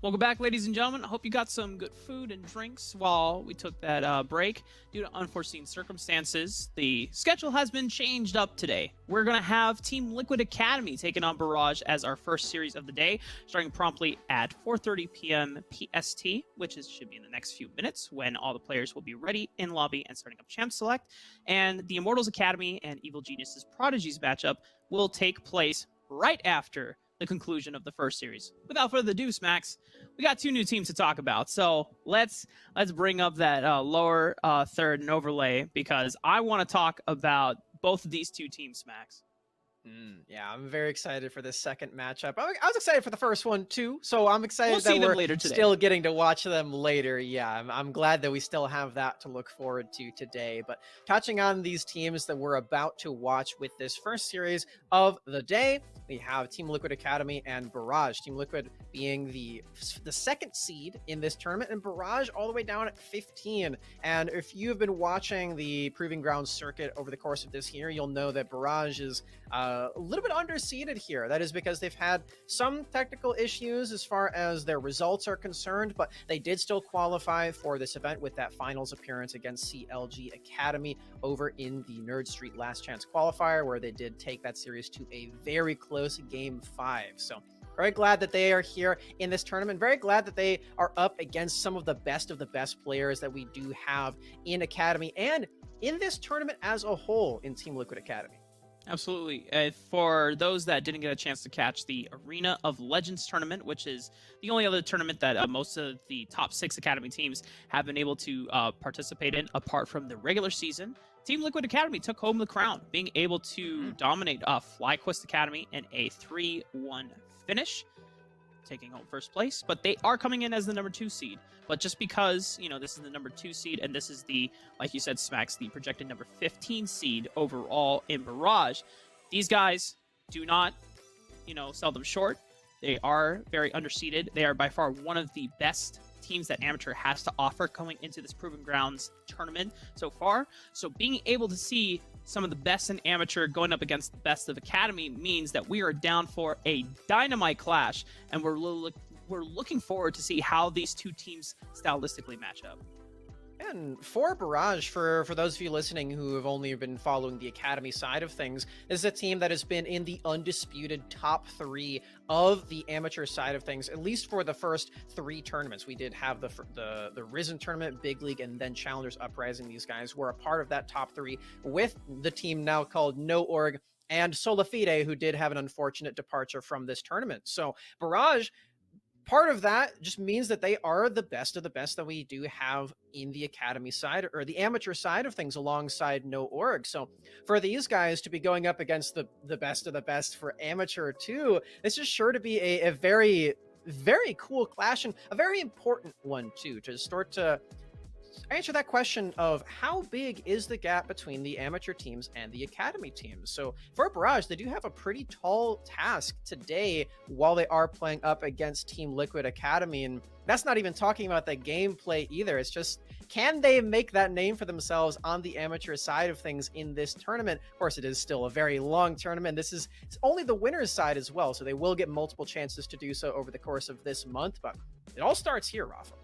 Welcome back, ladies and gentlemen. I hope you got some good food and drinks while we took that break. Due to unforeseen circumstances, the schedule has been changed up today. We're going to have Team Liquid Academy taking on Barrage as our first series of the day, starting promptly at 4:30 p.m. PST, which should be in the next few minutes when all the players will be ready in lobby and starting up Champ Select. And the Immortals Academy and Evil Geniuses Prodigies matchup will take place right after the conclusion of the first series. Without further ado, Smacks, we got two new teams to talk about. So let's bring up that lower third and overlay because I want to talk about both of these two teams, Smacks. Yeah, I'm very excited for this second matchup. I was excited for the first one too, so I'm excited We'll that we're later today. Still getting to watch them later. Yeah, I'm glad that we still have that to look forward to today. But touching on these teams that we're about to watch with this first series of the day, we have Team Liquid Academy and Barrage. Team Liquid being the second seed in this tournament, and Barrage all the way down at 15. And if you've been watching the Proving Grounds circuit over the course of this year, you'll know that Barrage is a little bit underseeded here. That is because they've had some technical issues as far as their results are concerned, but they did still qualify for this event with that finals appearance against CLG Academy over in the Nerd Street Last Chance qualifier, where they did take that series to a very close game 5. So very glad that they are here in this tournament. Very glad that they are up against some of the best players that we do have in Academy and in this tournament as a whole in Team Liquid Academy. Absolutely. For those that didn't get a chance to catch the Arena of Legends tournament, which is the only other tournament that most of the top 6 Academy teams have been able to participate in apart from the regular season, Team Liquid Academy took home the crown, being able to dominate FlyQuest Academy in a 3-1 finish, taking home first place. But they are coming in as the number 2 seed. But just because, this is the number 2 seed, and this is the, like you said, Smacks, the projected number 15 seed overall in Barrage, these guys do not, sell them short. They are very underseeded. They are by far one of the best teams that Amateur has to offer coming into this Proving Grounds tournament so far. So being able to see some of the best in Amateur going up against the best of Academy means that we are down for a dynamite clash, and we're looking forward to see how these two teams stylistically match up. And for Barrage, for those of you listening who have only been following the Academy side of things, this is a team that has been in the undisputed top 3 of the amateur side of things, at least for the first 3 tournaments. We did have the Risen tournament, Big League, and then Challengers Uprising. These guys were a part of that top 3 with the team now called No Org and Solafide, who did have an unfortunate departure from this tournament. So Barrage, part of that just means that they are the best of the best that we do have in the Academy side or the amateur side of things alongside No Org. So for these guys to be going up against the best of the best for amateur too, this is sure to be a very, very cool clash, and a very important one too, to start to answer that question of how big is the gap between the amateur teams and the Academy teams. So for Barrage, they do have a pretty tall task today while they are playing up against Team Liquid Academy. And that's not even talking about the gameplay either. It's just, can they make that name for themselves on the amateur side of things in this tournament? Of course, it is still a very long tournament. It's only the winner's side as well, so they will get multiple chances to do so over the course of this month. But it all starts here, Rafa.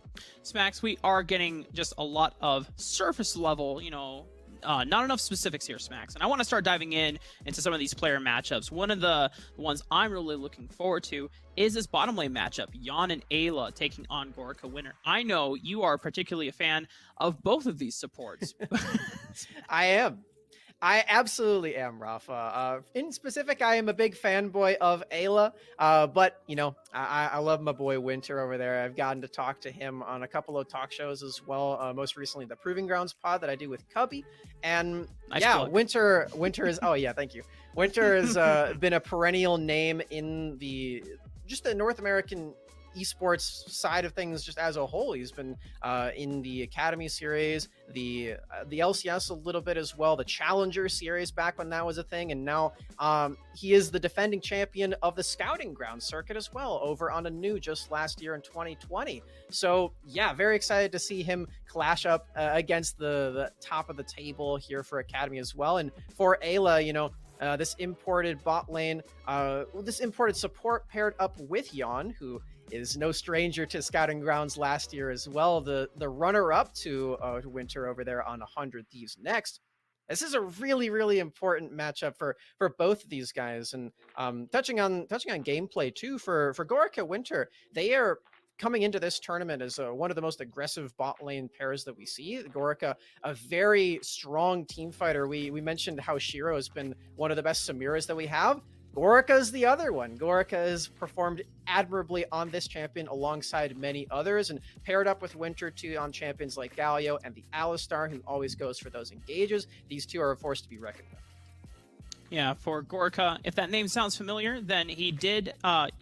Smacks, we are getting just a lot of surface level, not enough specifics here, Smacks. And I want to start diving into some of these player matchups. One of the ones I'm really looking forward to is this bottom lane matchup, Yon and Ayla taking on Gorka Winner. I know you are particularly a fan of both of these supports. I absolutely am, Rafa. In specific, I am a big fanboy of Ayla, but, I love my boy Winter over there. I've gotten to talk to him on a couple of talk shows as well, most recently the Proving Grounds pod that I do with Cubby. And nice yeah, plug. Winter is, oh yeah, thank you. Winter has been a perennial name in the North American esports side of things just as a whole. He's been in the Academy series, the LCS a little bit as well, the Challenger series back when that was a thing, and now he is the defending champion of the Scouting Ground circuit as well over on Anu just last year in 2020. So yeah, very excited to see him clash up against the top of the table here for Academy as well. And for Ayla, this imported bot lane, this imported support paired up with Yon, who is no stranger to scouting grounds last year as well. The runner-up to Winter over there on 100 Thieves Next. This is a really, really important matchup for both of these guys. And touching on gameplay too for Gorica Winter, they are coming into this tournament as one of the most aggressive bot lane pairs that we see. Gorica, a very strong team fighter. We mentioned how Shiro has been one of the best Samiras that we have. Gorica is the other one. Gorica has performed admirably on this champion alongside many others, and paired up with Winter too on champions like Galio and the Alistar, who always goes for those engages. These two are a force to be reckoned with. Yeah, for Gorica, if that name sounds familiar, then he did,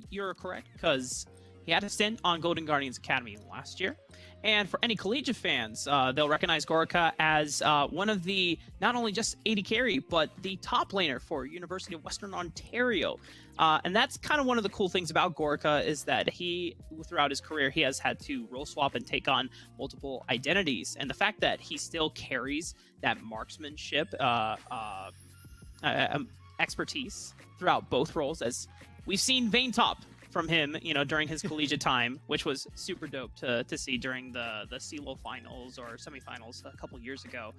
you're correct, because he had a stint on Golden Guardians Academy last year. And for any collegiate fans, they'll recognize Gorica as one of the, not only just AD carry, but the top laner for University of Western Ontario. And that's kind of one of the cool things about Gorica, is that he, throughout his career, he has had to role swap and take on multiple identities. And the fact that he still carries that marksmanship expertise throughout both roles, as we've seen Vayne Top from him, during his collegiate time, which was super dope to see during the CELO finals or semifinals a couple years ago.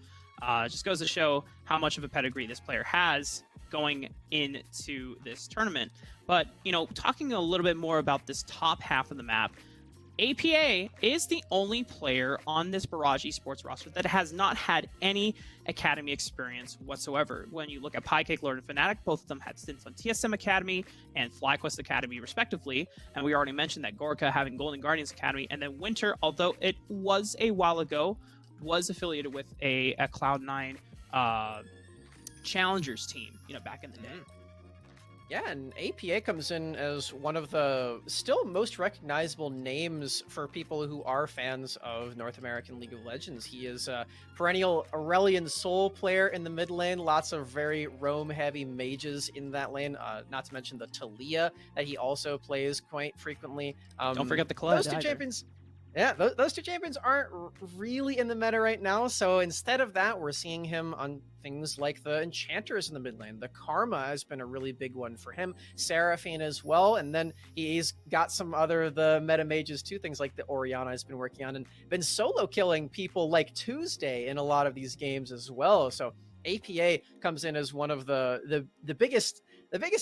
Just goes to show how much of a pedigree this player has going into this tournament. But, talking a little bit more about this top half of the map, APA is the only player on this Barrage Esports roster that has not had any Academy experience whatsoever. When you look at Piecake, Lord, and Fnatic, both of them had stints on TSM Academy and FlyQuest Academy, respectively. And we already mentioned that Gorica having Golden Guardians Academy, and then Winter, although it was a while ago, was affiliated with a Cloud9 Challengers team, back in the day. Yeah, and APA comes in as one of the still most recognizable names for people who are fans of North American League of Legends. He is a perennial Aurelion Soul player in the mid lane, lots of very roam-heavy mages in that lane, not to mention the Talia that he also plays quite frequently. Don't forget the Club. Those two champions... Yeah, those two champions aren't really in the meta right now, so instead of that, we're seeing him on things like the Enchanters in the mid lane. The Karma has been a really big one for him, Seraphine as well, and then he's got some other the meta mages too, things like the Orianna has been working on, and been solo killing people like Tuesday in a lot of these games as well. So APA comes in as one of the biggest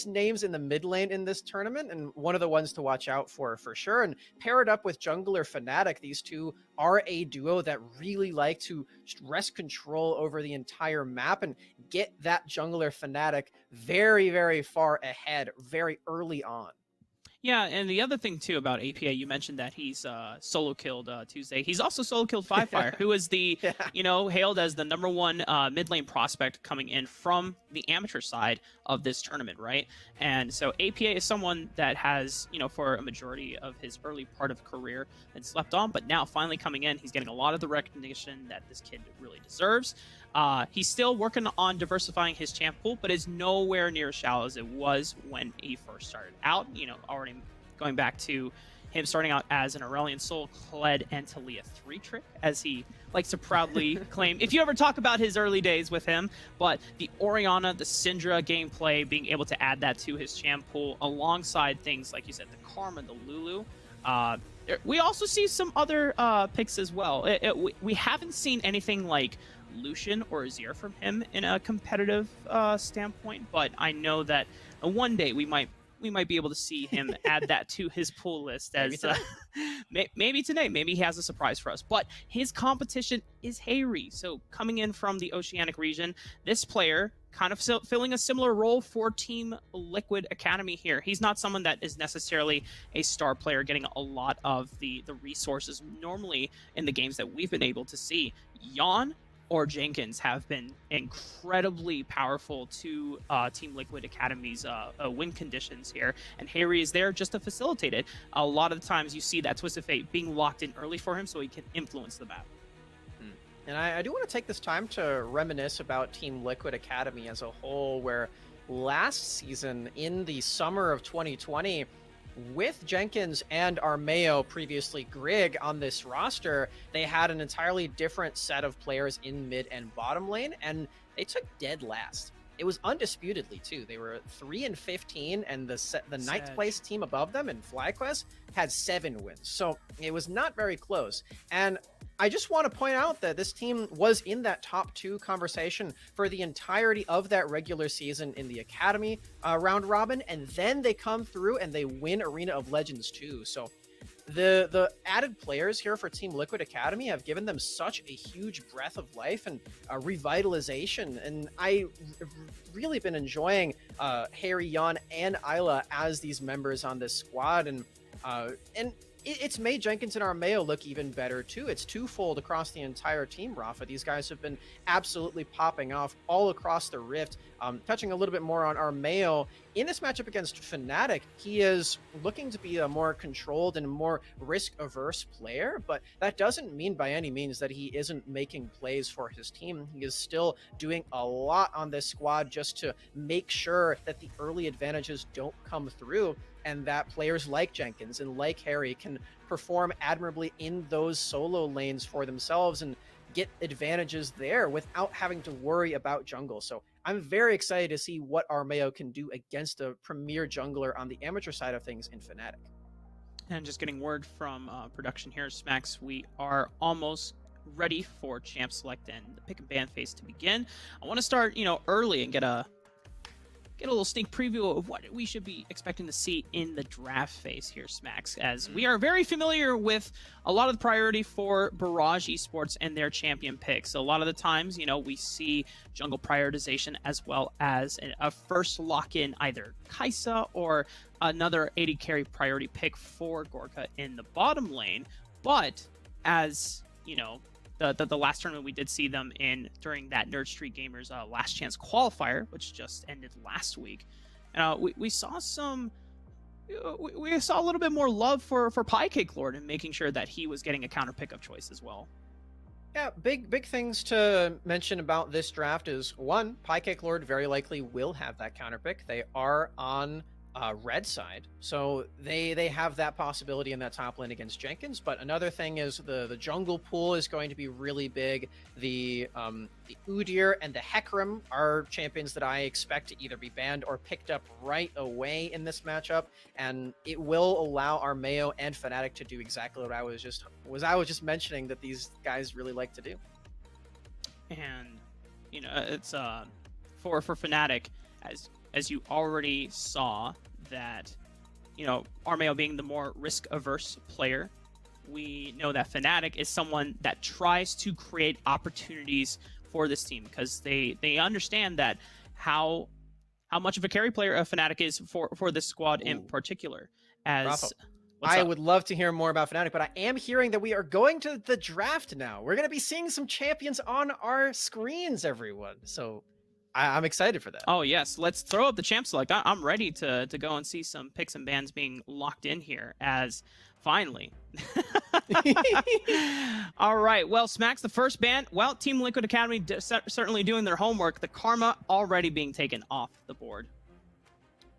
names in the mid lane in this tournament, and one of the ones to watch out for sure. And paired up with Jungler Fnatic, these two are a duo that really like to wrest control over the entire map and get that Jungler Fnatic very, very far ahead, very early on. Yeah, and the other thing too about APA, you mentioned that he's solo killed Tuesday. He's also solo killed Firefire, who is the hailed as the #1 mid lane prospect coming in from the amateur side of this tournament, right? And so APA is someone that has, for a majority of his early part of career been slept on, but now finally coming in, he's getting a lot of the recognition that this kid really deserves. He's still working on diversifying his champ pool, but is nowhere near as shallow as it was when he first started out. Already going back to him starting out as an Aurelion Soul, Kled, and Talia 3-trick, as he likes to proudly claim, if you ever talk about his early days with him. But the Orianna, the Syndra gameplay, being able to add that to his champ pool alongside things like you said, the Karma, the Lulu. We also see some other picks as well. We haven't seen anything like Lucian or Azir from him in a competitive standpoint, but I know that one day we might be able to see him add that to his pool list as maybe today. Maybe he has a surprise for us. But his competition is Hayri. So coming in from the Oceanic region, this player kind of filling a similar role for Team Liquid Academy here. He's not someone that is necessarily a star player getting a lot of the resources normally in the games that we've been able to see. Yon or Jenkins have been incredibly powerful to Team Liquid Academy's win conditions here, and Harry is there just to facilitate it. A lot of the times you see that Twist of Fate being locked in early for him so he can influence the map. And I do want to take this time to reminisce about Team Liquid Academy as a whole, where last season in the summer of 2020, with Jenkins and Armeo, previously Grig, on this roster, they had an entirely different set of players in mid and bottom lane, and they took dead last. it was undisputedly too. They were 3-15, and the ninth Sedge. place team above them in FlyQuest had 7 wins. So it was not very close. And I just want to point out that this team was in that top 2 conversation for the entirety of that regular season in the Academy round robin, and then they come through and they win Arena of Legends too. So the added players here for Team Liquid Academy have given them such a huge breath of life and revitalization, and I've really been enjoying Harry, Jan, and Isla as these members on this squad, and it's made Jenkins and Armeo look even better too. It's twofold across the entire team, Rafa. These guys have been absolutely popping off all across the Rift. Touching a little bit more on Armeo, in this matchup against Fnatic, he is looking to be a more controlled and more risk-averse player, but that doesn't mean by any means that he isn't making plays for his team. He is still doing a lot on this squad just to make sure that the early advantages don't come through, and that players like Jenkins and like Harry can perform admirably in those solo lanes for themselves and get advantages there without having to worry about jungle. So I'm very excited to see what Armeo can do against a premier jungler on the amateur side of things in Fnatic. And just getting word from production here, Smacks, we are almost ready for Champ Select and the pick and ban phase to begin. I want to start, early and get a little sneak preview of what we should be expecting to see in the draft phase here, Smacks, as we are very familiar with a lot of the priority for Barrage Esports and their champion picks. So a lot of the times, we see jungle prioritization as well as a first lock-in either Kai'Sa or another 80 carry priority pick for Gorka in the bottom lane. But as, the last tournament we did see them in during that Nerd Street Gamers Last Chance qualifier, which just ended last week. We saw we saw a little bit more love for Piecake Lord and making sure that he was getting a counter pickup choice as well. Yeah, big things to mention about this draft is, one, Piecake Lord very likely will have that counter pick. They are on red side, so they have that possibility in that top lane against Jenkins. But another thing is the jungle pool is going to be really big. The Udyr and the Hecarim are champions that I expect to either be banned or picked up right away in this matchup, and it will allow Armeo and Fnatic to do exactly what I was just mentioning that these guys really like to do. And it's for Fnatic, as you already saw, that Armeo being the more risk-averse player, we know that Fnatic is someone that tries to create opportunities for this team because they understand that how much of a carry player a Fnatic is for this squad in particular. As I would love to hear more about Fnatic, but I am hearing that we are going to the draft now. We're going to be seeing some champions on our screens, everyone. So I'm excited for that. Oh, yes. Let's throw up the champ select. I'm ready to go and see some picks and bans being locked in here as finally. All right. Well, Smacks, the first ban. Well, Team Liquid Academy certainly doing their homework. The Karma already being taken off the board.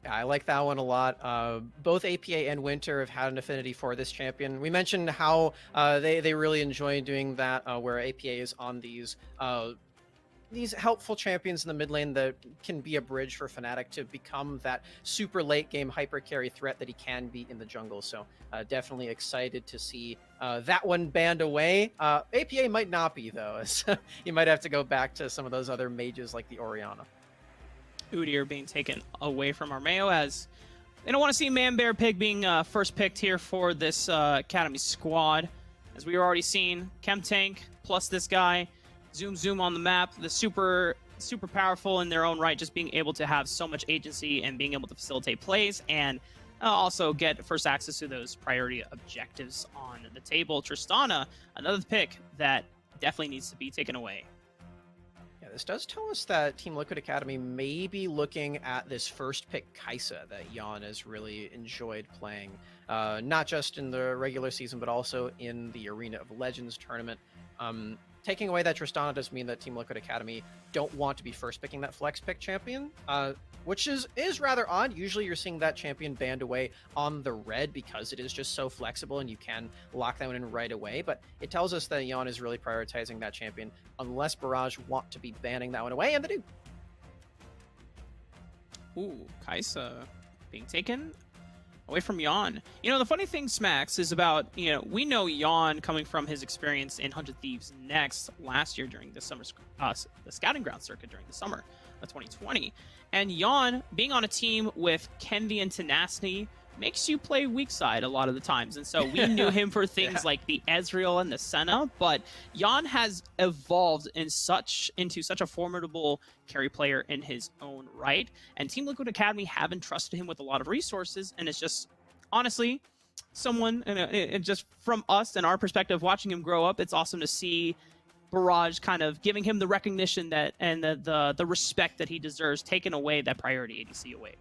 Yeah, I like that one a lot. Both APA and Winter have had an affinity for this champion. We mentioned how they really enjoy doing that, where APA is on these helpful champions in the mid lane that can be a bridge for Fnatic to become that super late game hyper carry threat that he can be in the jungle. So definitely excited to see that one banned away. APA might not be, though. So you might have to go back to some of those other mages like the Orianna. Udyr being taken away from Armeo, as they don't want to see Manbear Pig being first picked here for this Academy squad. As we were already seeing, Chem Tank plus this guy, zoom on the map, the super powerful in their own right, just being able to have so much agency and being able to facilitate plays and also get first access to those priority objectives on the table. Tristana, another pick that definitely needs to be taken away. Yeah, this does tell us that Team Liquid Academy may be looking at this first pick Kai'Sa that Jan has really enjoyed playing, not just in the regular season, but also in the Arena of Legends tournament. Taking away that Tristana does mean that Team Liquid Academy don't want to be first picking that flex pick champion, which is rather odd. Usually you're seeing that champion banned away on the red because it is just so flexible and you can lock that one in right away. But it tells us that Jan is really prioritizing that champion unless Barrage want to be banning that one away, and they do. Ooh, Kaisa being taken away from Yon. You know, the funny thing, Smacks, is about, we know Yon coming from his experience in 100 Thieves Next last year during the summer, the scouting ground circuit during the summer of 2020. And Yon being on a team with Kenvi and Tenacity makes you play weak side a lot of the times. And so we knew him for things like the Ezreal and the Senna, but Yon has evolved into such a formidable carry player in his own right. And Team Liquid Academy haven't trusted him with a lot of resources, and it's just, honestly, someone, and just from us and our perspective, watching him grow up, it's awesome to see Barrage kind of giving him the recognition that and the respect that he deserves, taking away that priority ADC away.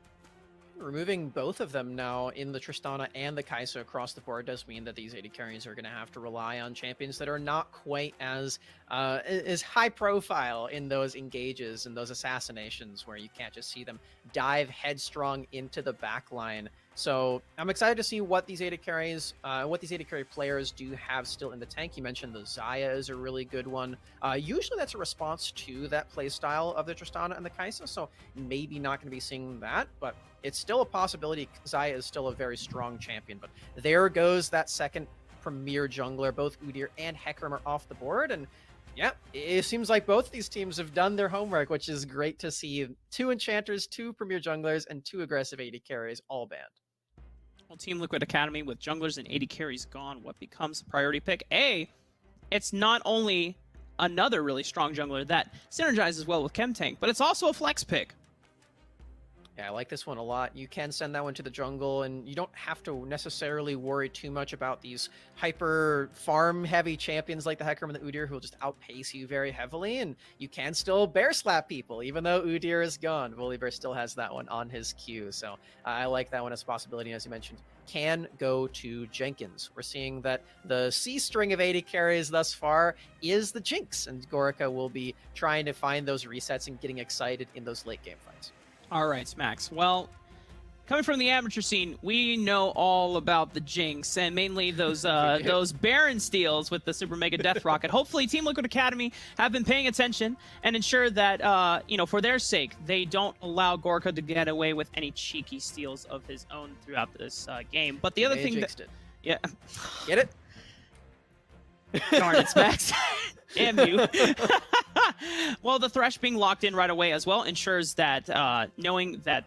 Removing both of them now in the Tristana and the Kaisa across the board does mean that these AD carries are going to have to rely on champions that are not quite as high profile in those engages and those assassinations where you can't just see them dive headstrong into the back line. So I'm excited to see what these AD carries, what these AD carry players do have still in the tank. You mentioned the Xayah is a really good one. Usually that's a response to that playstyle of the Tristana and the Kaisa, so maybe not going to be seeing that, but it's still a possibility. Xayah is still a very strong champion, but there goes that second premier jungler. Both Udyr and Hecarim are off the board, and yeah, it seems like both these teams have done their homework, which is great to see. 2 enchanters, 2 premier junglers, and 2 aggressive AD carries all banned. Well, Team Liquid Academy with junglers and AD carries gone, what becomes the priority pick? A, it's not only another really strong jungler that synergizes well with Chemtank, but it's also a flex pick. Yeah, I like this one a lot. You can send that one to the jungle, and you don't have to necessarily worry too much about these hyper farm-heavy champions like the Hecarim and the Udyr who will just outpace you very heavily, and you can still bear slap people, even though Udyr is gone. Volibear still has that one on his queue, so I like that one as a possibility. As you mentioned, can go to Jenkins. We're seeing that the C string of AD carries thus far is the Jinx, and Gorica will be trying to find those resets and getting excited in those late-game fights. All right, Smacks. Well, coming from the amateur scene, we know all about the Jinx and mainly those Baron steals with the Super Mega Death Rocket. Hopefully, Team Liquid Academy have been paying attention and ensure that, for their sake, they don't allow Gorica to get away with any cheeky steals of his own throughout this game. But the other thing that... Yeah. Get it? Darn it, Smacks. Damn you. Well, the Thresh being locked in right away as well ensures that knowing that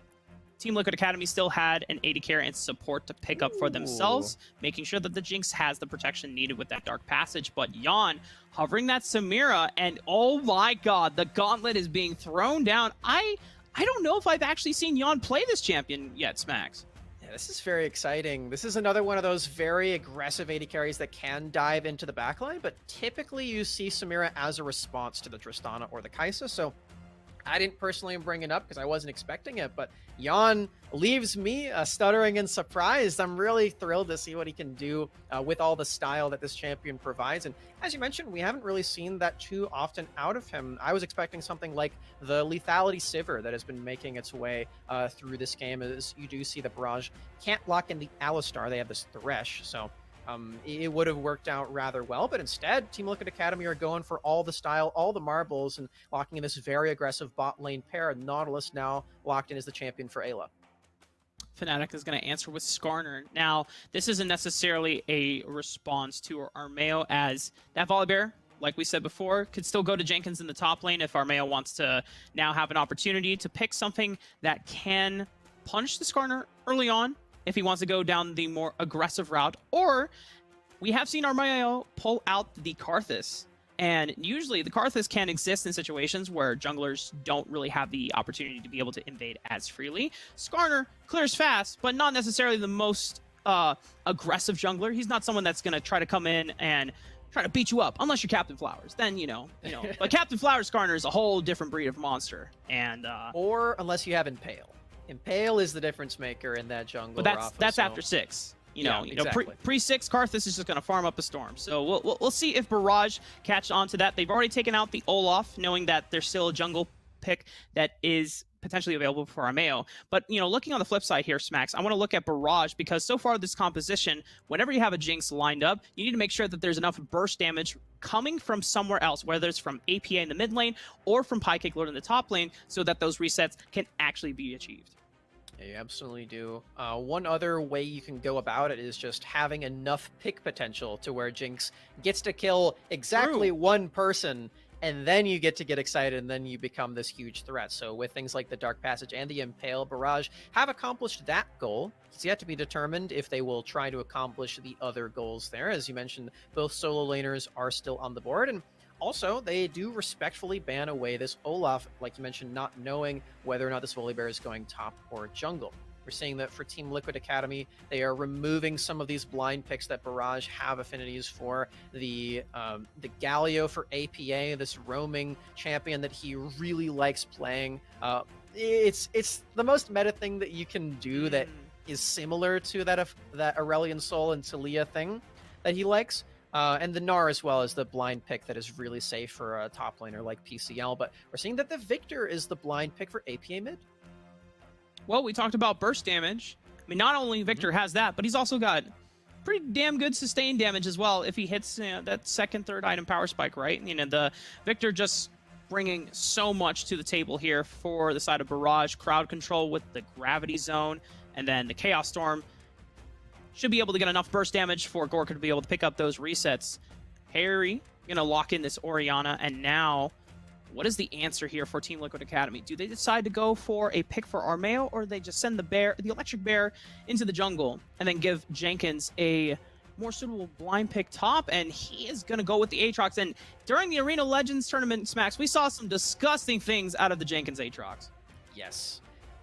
Team Liquid Academy still had an AD carry and support to pick up for themselves, making sure that the Jinx has the protection needed with that Dark Passage. But Yon hovering that Samira, and oh my god, the gauntlet is being thrown down. I don't know if I've actually seen Yon play this champion yet, Smacks. This is very exciting. This is another one of those very aggressive AD carries that can dive into the backline, but typically you see Samira as a response to the Tristana or the Kaisa, so I didn't personally bring it up because I wasn't expecting it, but Yon leaves me stuttering and surprised. I'm really thrilled to see what he can do with all the style that this champion provides. And as you mentioned, we haven't really seen that too often out of him. I was expecting something like the lethality Sivir that has been making its way through this game, as you do see the Barrage can't lock in the Alistar. They have this Thresh, so it would have worked out rather well, but instead, Team Liquid Academy are going for all the style, all the marbles, and locking in this very aggressive bot lane pair. Nautilus now locked in as the champion for Ayla. Fnatic is going to answer with Skarner. Now, this isn't necessarily a response to Armeo, as that Volibear, like we said before, could still go to Jenkins in the top lane if Armeo wants to now have an opportunity to pick something that can punish the Skarner early on, if he wants to go down the more aggressive route. Or we have seen Armeo pull out the Karthus, and usually the Karthus can exist in situations where junglers don't really have the opportunity to be able to invade as freely. Skarner clears fast, but not necessarily the most aggressive jungler. He's not someone that's going to try to come in and try to beat you up, unless you're Captain Flowers. Then, you know. But Captain Flowers Skarner is a whole different breed of monster. And or unless you have Impale. Impale is the difference maker in that jungle. But that's after 6. Exactly. Pre-6, Karthus is just going to farm up a storm. So we'll see if Barrage catch on to that. They've already taken out the Olaf, knowing that there's still a jungle pick that is potentially available for Armeo. But, looking on the flip side here, Smacks, I want to look at Barrage, because so far this composition, whenever you have a Jinx lined up, you need to make sure that there's enough burst damage coming from somewhere else, whether it's from APA in the mid lane or from Pycake Lord in the top lane, so that those resets can actually be achieved. Yeah, you absolutely do. One other way you can go about it is just having enough pick potential to where Jinx gets to kill exactly True. one person, and then you get to get excited, and then you become this huge threat. So with things like the Dark Passage and the Impale, Barrage have accomplished that goal. It's yet to be determined if they will try to accomplish the other goals there. As you mentioned, both solo laners are still on the board, and also, they do respectfully ban away this Olaf, like you mentioned, not knowing whether or not this Volibear is going top or jungle. We're seeing that for Team Liquid Academy, they are removing some of these blind picks that Barrage have affinities for. The Galio for APA, this roaming champion that he really likes playing. It's the most meta thing that you can do that is similar to that Aurelion Soul and Talia thing that he likes. And the Gnar as well as the blind pick that is really safe for a top laner like PCL. But we're seeing that the Victor is the blind pick for APA mid. Well, we talked about burst damage. I mean, not only Victor has that, but he's also got pretty damn good sustained damage as well if he hits that second, third item power spike, right? The Victor just bringing so much to the table here for the side of Barrage. Crowd control with the Gravity Zone, and then the Chaos Storm should be able to get enough burst damage for Gorka to be able to pick up those resets. Harry gonna lock in this Orianna, and now what is the answer here for Team Liquid Academy? Do they decide to go for a pick for Armeo, or they just send the electric bear into the jungle and then give Jenkins a more suitable blind pick top, and he is gonna go with the Aatrox. And during the Arena Legends tournament, Smacks, we saw some disgusting things out of the Jenkins Aatrox. Yes.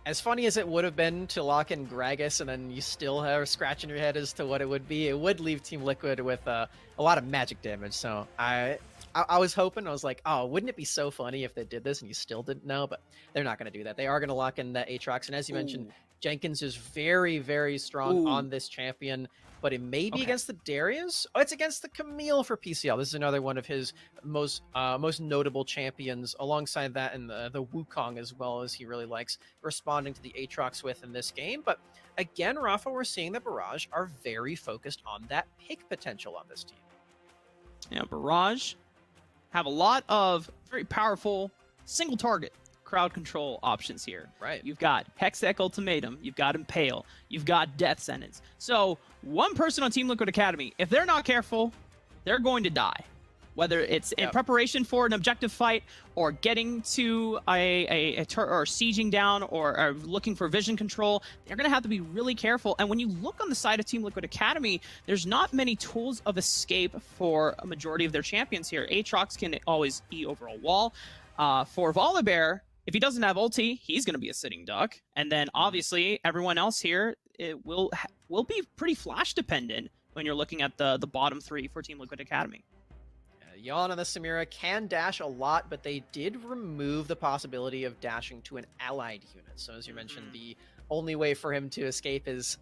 As funny as it would have been to lock in Gragas and then you still are scratching your head as to what it would be, it would leave Team Liquid with a lot of magic damage. So I was hoping, I was like, oh, wouldn't it be so funny if they did this and you still didn't know? But they're not going to do that. They are going to lock in the Aatrox. And as you mentioned, Jenkins is very, very strong on this champion, but it may be against the Darius. Oh, it's against the Camille for PCL. This is another one of his most notable champions. Alongside that, and the Wukong as well, as he really likes responding to the Aatrox with in this game. But again, Rafa, we're seeing that Barrage are very focused on that pick potential on this team. Yeah, Barrage have a lot of very powerful single target crowd control options here. Right. You've got Hextech Ultimatum, you've got Impale, you've got Death Sentence. So one person on Team Liquid Academy, if they're not careful, they're going to die. Whether it's in preparation for an objective fight, or getting to or sieging down, or looking for vision control, they're going to have to be really careful. And when you look on the side of Team Liquid Academy, there's not many tools of escape for a majority of their champions here. Aatrox can always E over a wall. For Volibear, if he doesn't have ulti, he's going to be a sitting duck. And then obviously everyone else here, it will be pretty flash dependent when you're looking at the bottom three for Team Liquid Academy. Yawn and the Samira can dash a lot, but they did remove the possibility of dashing to an allied unit. So as you mentioned, the only way for him to escape is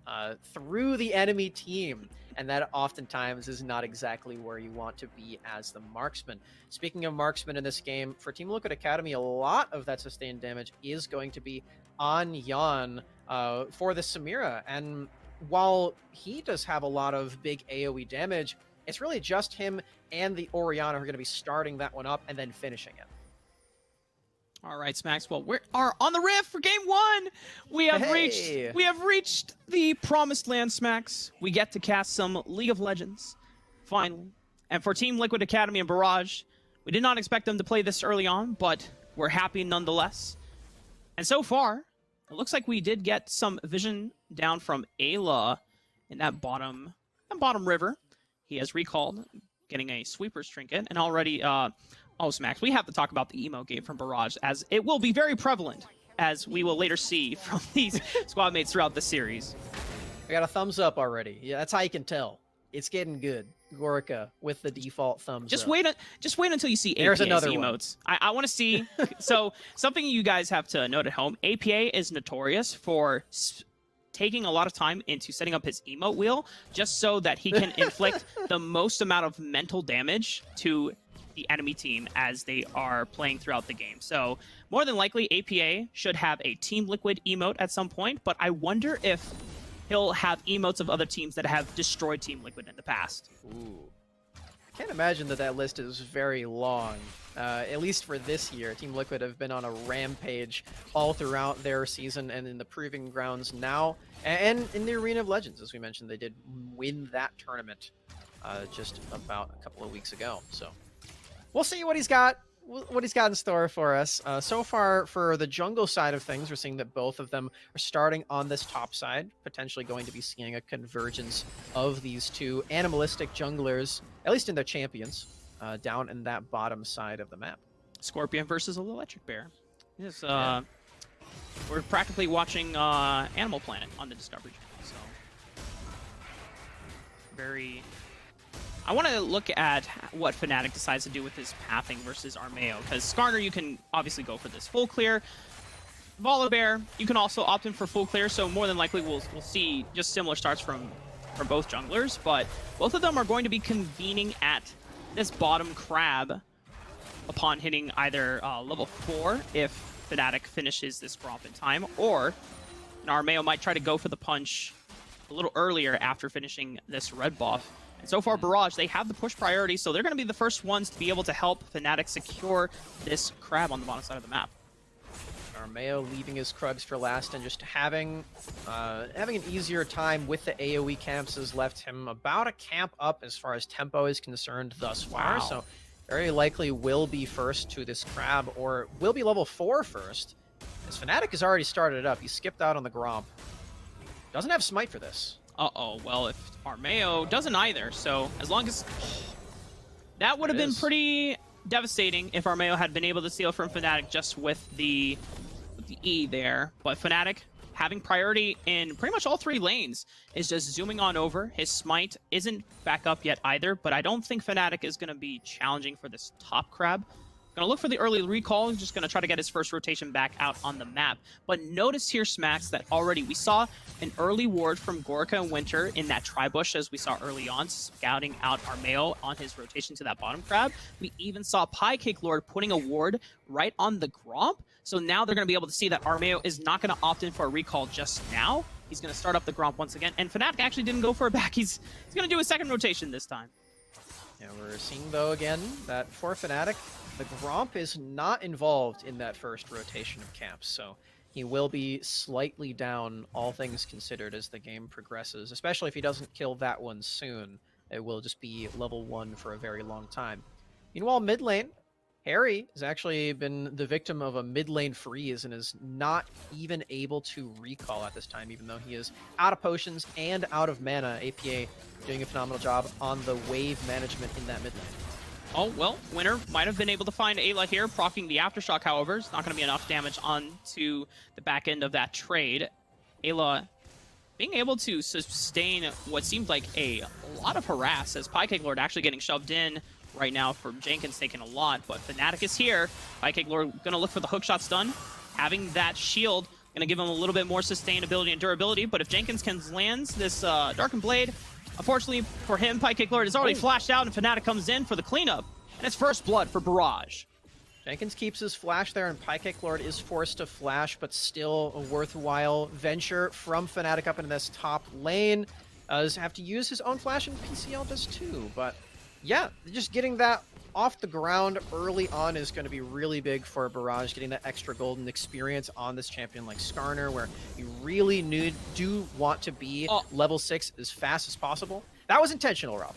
through the enemy team, and that oftentimes is not exactly where you want to be as the marksman. Speaking of marksman in this game, for Team Liquid Academy, a lot of that sustained damage is going to be on Yawn for the Samira, and while he does have a lot of big AoE damage, it's really just him and the Orianna who are going to be starting that one up and then finishing it. All right, Smacks. Well, we are on the rift for game one. We have reached the promised land, Smacks. We get to cast some League of Legends, finally. And for Team Liquid Academy and Barrage, we did not expect them to play this early on, but we're happy nonetheless. And so far, it looks like we did get some vision down from Ayla in that bottom river. He has recalled, getting a sweeper's trinket, and already, oh, Smacks, we have to talk about the emo game from Barrage, as it will be very prevalent, as we will later see from these squad mates throughout the series. I got a thumbs up already. Yeah, that's how you can tell. It's getting good. Gorka with the default thumbs up. Just wait until you see There's APA's another emotes. I want to see. So something you guys have to note at home: APA is notorious for taking a lot of time into setting up his emote wheel just so that he can inflict the most amount of mental damage to the enemy team as they are playing throughout the game. So more than likely, APA should have a Team Liquid emote at some point, but I wonder if he'll have emotes of other teams that have destroyed Team Liquid in the past. Ooh. Can't imagine that list is very long. At least for this year, Team Liquid have been on a rampage all throughout their season and in the Proving Grounds now, and in the Arena of Legends, as we mentioned, they did win that tournament just about a couple of weeks ago. So we'll see what he's got in store for us. So far, for the jungle side of things, we're seeing that both of them are starting on this top side, potentially going to be seeing a convergence of these two animalistic junglers, at least in their champions, down in that bottom side of the map. Scorpion versus an electric bear. Yes, we're practically watching Animal Planet on the Discovery Channel, so very... I want to look at what Fnatic decides to do with his pathing versus Armeo, because Skarner, you can obviously go for this full clear. Volibear, you can also opt in for full clear, so more than likely we'll see just similar starts from both junglers, but both of them are going to be convening at this bottom crab upon hitting either level 4 if Fnatic finishes this Gromp in time, or Armeo might try to go for the punch a little earlier after finishing this red buff. And so far, Barrage, they have the push priority, so they're going to be the first ones to be able to help Fnatic secure this crab on the bottom side of the map. Armeo leaving his Krugs for last and just having an easier time with the AoE camps has left him about a camp up as far as tempo is concerned thus far. Wow. So very likely will be first to this crab, or will be level 4 first. As Fnatic has already started it up, he skipped out on the Gromp. Doesn't have Smite for this. Uh-oh, well, if Armeo doesn't either, so as long as... That would have been pretty devastating if Armeo had been able to steal from Fnatic just with the E there. But Fnatic, having priority in pretty much all 3 lanes, is just zooming on over. His Smite isn't back up yet either, but I don't think Fnatic is going to be challenging for this top crab. Gonna look for the early recall. He's just gonna try to get his first rotation back out on the map. But notice here, Smacks, that already we saw an early ward from Gorka and Winter in that tri-bush, as we saw early on, scouting out Armeo on his rotation to that bottom crab. We even saw Piecake Lord putting a ward right on the Gromp. So now they're gonna be able to see that Armeo is not gonna opt in for a recall just now. He's gonna start up the Gromp once again. And Fnatic actually didn't go for a back. He's gonna do a second rotation this time. Yeah, we're seeing, though, again, that for Fnatic, the Gromp is not involved in that first rotation of camps, so he will be slightly down, all things considered, as the game progresses, especially if he doesn't kill that one soon. It will just be level 1 for a very long time. Meanwhile, mid lane, Harry has actually been the victim of a mid lane freeze and is not even able to recall at this time, even though he is out of potions and out of mana. APA doing a phenomenal job on the wave management in that mid lane. Oh, well, Winter might have been able to find Ayla here, proccing the Aftershock, however. It's not going to be enough damage onto the back end of that trade. Ayla being able to sustain what seemed like a lot of harass, as Piecake Lord actually getting shoved in right now for Jenkins taking a lot, but Fnatic is here. Piecake Lord going to look for the hook shots done. Having that shield going to give him a little bit more sustainability and durability, but if Jenkins can land this Darkened Blade, unfortunately for him, Piecake Lord is already flashed out, and Fnatic comes in for the cleanup, and it's first blood for Barrage. Jenkins keeps his flash there, and Piecake Lord is forced to flash, but still a worthwhile venture from Fnatic up into this top lane. Does have to use his own flash, and PCL does too, but yeah, just getting that off the ground early on is going to be really big for Barrage, getting that extra golden experience on this champion like Skarner, where you really do want to be level 6 as fast as possible. That was intentional, Rob.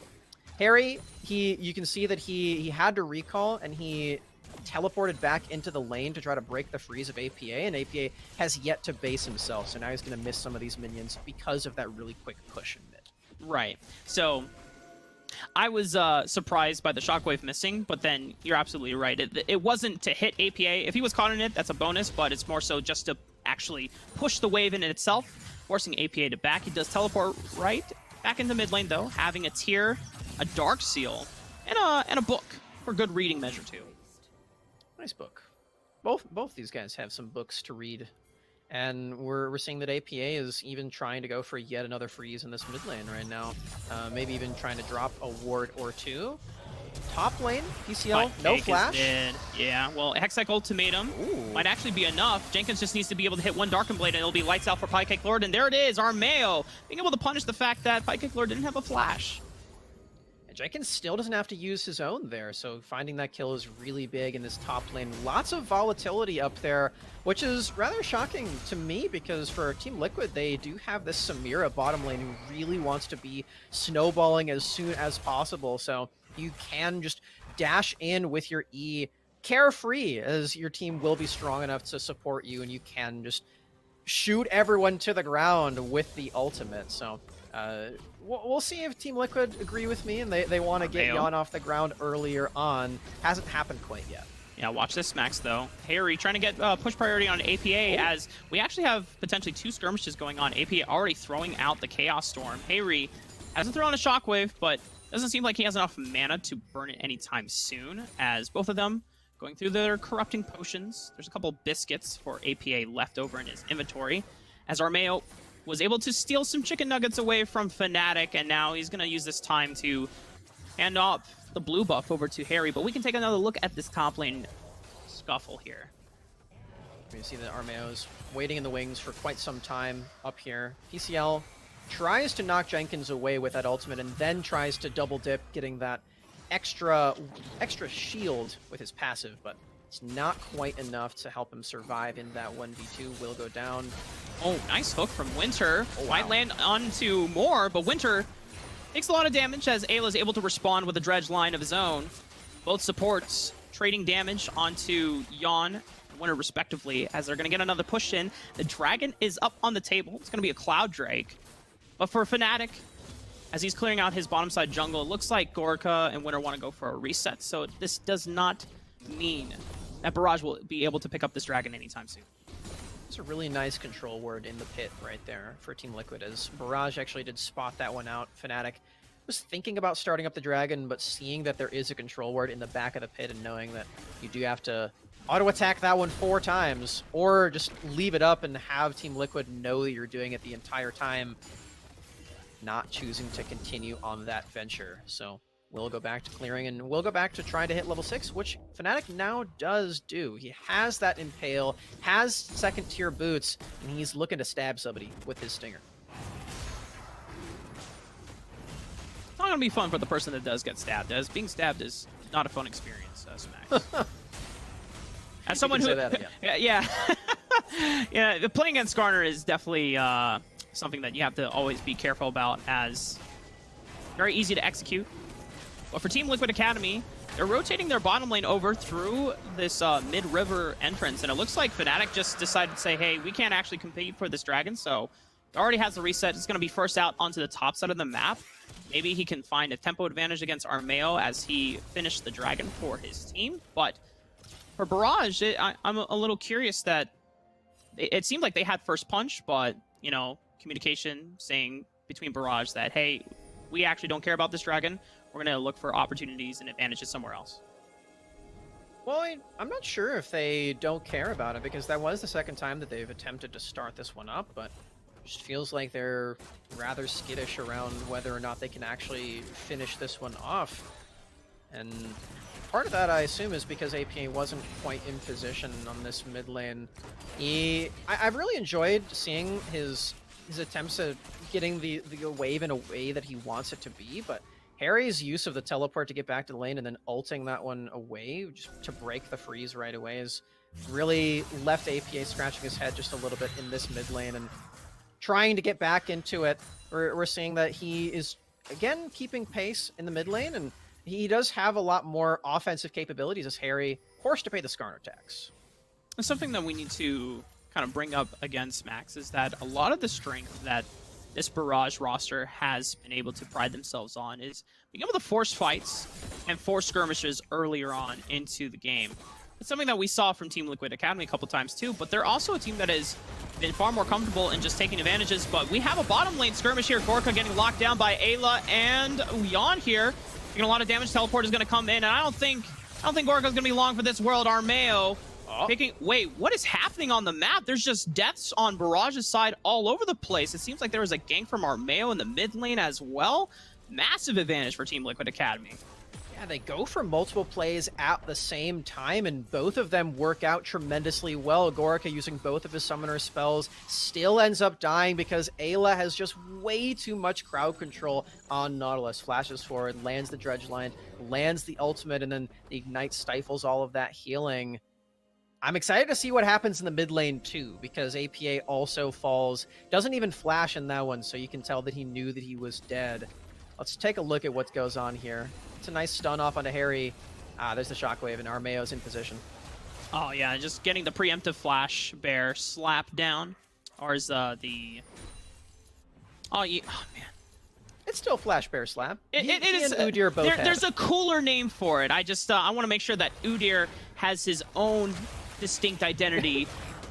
Harry, you can see that he had to recall, and he teleported back into the lane to try to break the freeze of APA, and APA has yet to base himself, so now he's going to miss some of these minions because of that really quick push in mid. Right. So I was surprised by the Shockwave missing, but then you're absolutely right. It wasn't to hit APA. If he was caught in it, that's a bonus, but it's more so just to actually push the wave in itself, forcing APA to back. He does teleport right back into mid lane, though, having a tier, a Dark Seal, and a book for good reading measure, too. Nice book. Both these guys have some books to read. And we're seeing that APA is even trying to go for yet another freeze in this mid lane right now. Maybe even trying to drop a ward or two. Top lane, PCL, no flash. Yeah, well, Hextech Ultimatum might actually be enough. Jenkins just needs to be able to hit one Darkened Blade and it'll be lights out for Piecake Lord. And there it is, Armeo being able to punish the fact that Piecake Lord didn't have a flash. Jenkins still doesn't have to use his own there, so finding that kill is really big in this top lane. Lots of volatility up there, which is rather shocking to me because for Team Liquid, they do have this Samira bottom lane who really wants to be snowballing as soon as possible. So you can just dash in with your E carefree, as your team will be strong enough to support you, and you can just shoot everyone to the ground with the ultimate. So we'll see if Team Liquid agree with me and they want to get Yon off the ground earlier on. Hasn't happened quite yet. Yeah, watch this, Max, though. Harry trying to get push priority on APA as we actually have potentially 2 skirmishes going on. APA already throwing out the Chaos Storm. Harry hasn't thrown a Shockwave, but doesn't seem like he has enough mana to burn it anytime soon, as both of them going through their corrupting potions. There's a couple biscuits for APA left over in his inventory, as Armeo was able to steal some chicken nuggets away from Fnatic, and now he's going to use this time to hand off the blue buff over to Harry. But we can take another look at this top lane scuffle here. You see that Armeo's waiting in the wings for quite some time up here. PCL tries to knock Jenkins away with that ultimate and then tries to double dip, getting that extra shield with his passive, but it's not quite enough to help him survive in that 1v2. Will go down. Oh, nice hook from Winter. Oh, wow. Might land onto more, but Winter takes a lot of damage as Ayla is able to respond with a dredge line of his own. Both supports trading damage onto Yon and Winter respectively, as they're going to get another push in. The dragon is up on the table. It's going to be a Cloud Drake. But for Fnatic, as he's clearing out his bottom side jungle, it looks like Gorka and Winter want to go for a reset. So this does not mean that Barrage will be able to pick up this dragon anytime soon. It's a really nice control word in the pit right there for Team Liquid, as Barrage actually did spot that one out. Fnatic was thinking about starting up the dragon, but seeing that there is a control word in the back of the pit and knowing that you do have to auto-attack that one 4 times, or just leave it up and have Team Liquid know that you're doing it the entire time, not choosing to continue on that venture. So we'll go back to clearing, and we'll go back to trying to hit level 6, which Fnatic now does do. He has that Impale, has second tier boots, and he's looking to stab somebody with his Stinger. It's not going to be fun for the person that does get stabbed, as being stabbed is not a fun experience, Smax. As someone who... yeah. Yeah, playing against Garner is definitely something that you have to always be careful about, as very easy to execute. But for Team Liquid Academy, they're rotating their bottom lane over through this mid-river entrance, and it looks like Fnatic just decided to say, hey, we can't actually compete for this dragon, so it already has the reset. It's going to be first out onto the top side of the map. Maybe he can find a tempo advantage against Armeo as he finished the dragon for his team. But for Barrage, I'm a little curious that it seemed like they had first punch, but, you know, communication saying between Barrage that, hey, we actually don't care about this dragon. We're going to look for opportunities and advantages somewhere else. Well, I'm not sure if they don't care about it, because that was the second time that they've attempted to start this one up, but it just feels like they're rather skittish around whether or not they can actually finish this one off. And part of that, I assume, is because APA wasn't quite in position on this mid lane. I've really enjoyed seeing his attempts at getting the wave in a way that he wants it to be, but Harry's use of the teleport to get back to the lane and then ulting that one away just to break the freeze right away has really left APA scratching his head just a little bit in this mid lane and trying to get back into it. We're seeing that he is, again, keeping pace in the mid lane, and he does have a lot more offensive capabilities as Harry, forced to pay the Skarner tax. Something that we need to kind of bring up against Max is that a lot of the strength that this Barrage roster has been able to pride themselves on is being able to force fights and force skirmishes earlier on into the game. It's something that we saw from Team Liquid Academy a couple times too, but they're also a team that has been far more comfortable in just taking advantages. But we have a bottom lane skirmish here. Gorka getting locked down by Ayla and Yon here. Taking a lot of damage. Teleport is going to come in, and I don't think Gorka's going to be long for this world. Armeo picking... Wait, what is happening on the map? There's just deaths on Barrage's side all over the place. It seems like there was a gank from Armeo in the mid lane as well. Massive advantage for Team Liquid Academy. Yeah, they go for multiple plays at the same time, and both of them work out tremendously well. Gorka, using both of his summoner spells, still ends up dying because Ayla has just way too much crowd control on Nautilus. Flashes forward, lands the Dredge Line, lands the ultimate, and then the Ignite stifles all of that healing. I'm excited to see what happens in the mid lane too, because APA also falls. Doesn't even flash in that one, so you can tell that he knew that he was dead. Let's take a look at what goes on here. It's a nice stun off onto Harry. There's the shockwave, and Armeo's in position. Oh, yeah, just getting the preemptive flash bear slap down. Or is the... Oh, yeah. Oh, man. It's still Flash Bear Slap. It is. And Udyr both there's a cooler name for it. I just I want to make sure that Udyr has his own distinct identity,